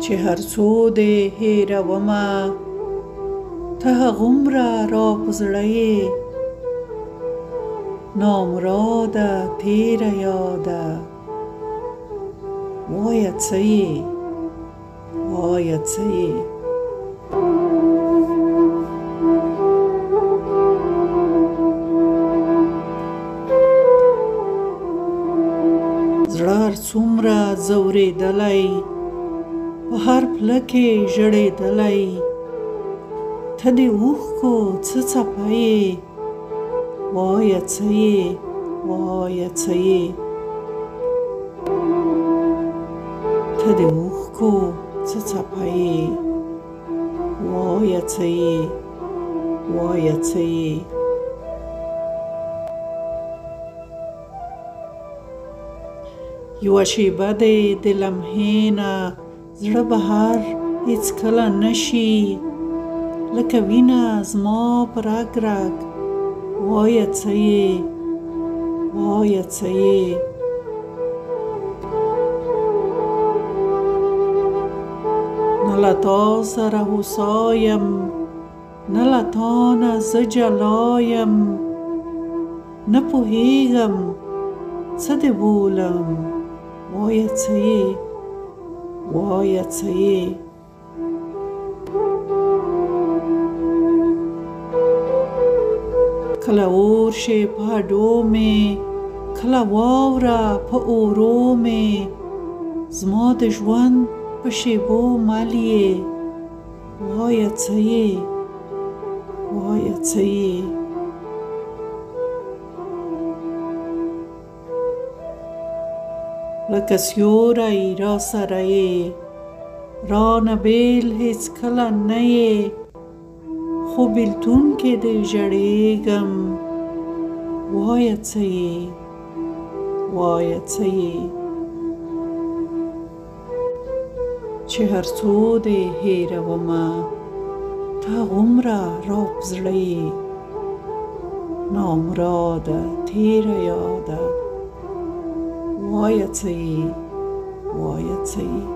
چې هر څو دې هېرومه ته هغومره را په زړه یې نامراده تېره یاده وایه څه یې وایه څه یې زړه هر څومره ځورېدلی په هر پله کې ژړېدلی ته د اوښکو څه څپه یې وایه څه یې وایه څه یې ته د اوښکو څه څپه یې وایه څه یې وایه څه یې یوه شېبه دې د لمحې نه زړه بهر هېڅکله نه شي لکه وینه زما په رګ رګ وایه څه یې وایه څه یې نه له تا سره هوسا یم نه له تا نه زه جلا یم نه پوهېږم څه دې بولم وایه څه یې وایه څه یې کله اور شي په هډو مې کله واوره په اورو مې زما د ژوند په شېبو مل یې وایه څه یې وایه څه یې لکه سیوری را سره یې رانه بېل هېڅکله نه یې خو بېلتون کې دې ژړېږم وایه څه یې وایه څه یې چې هر څو دې هېرومه ته هغومره را په زړه یې نامراده تېره یاده وایه څه یې وایه څه یې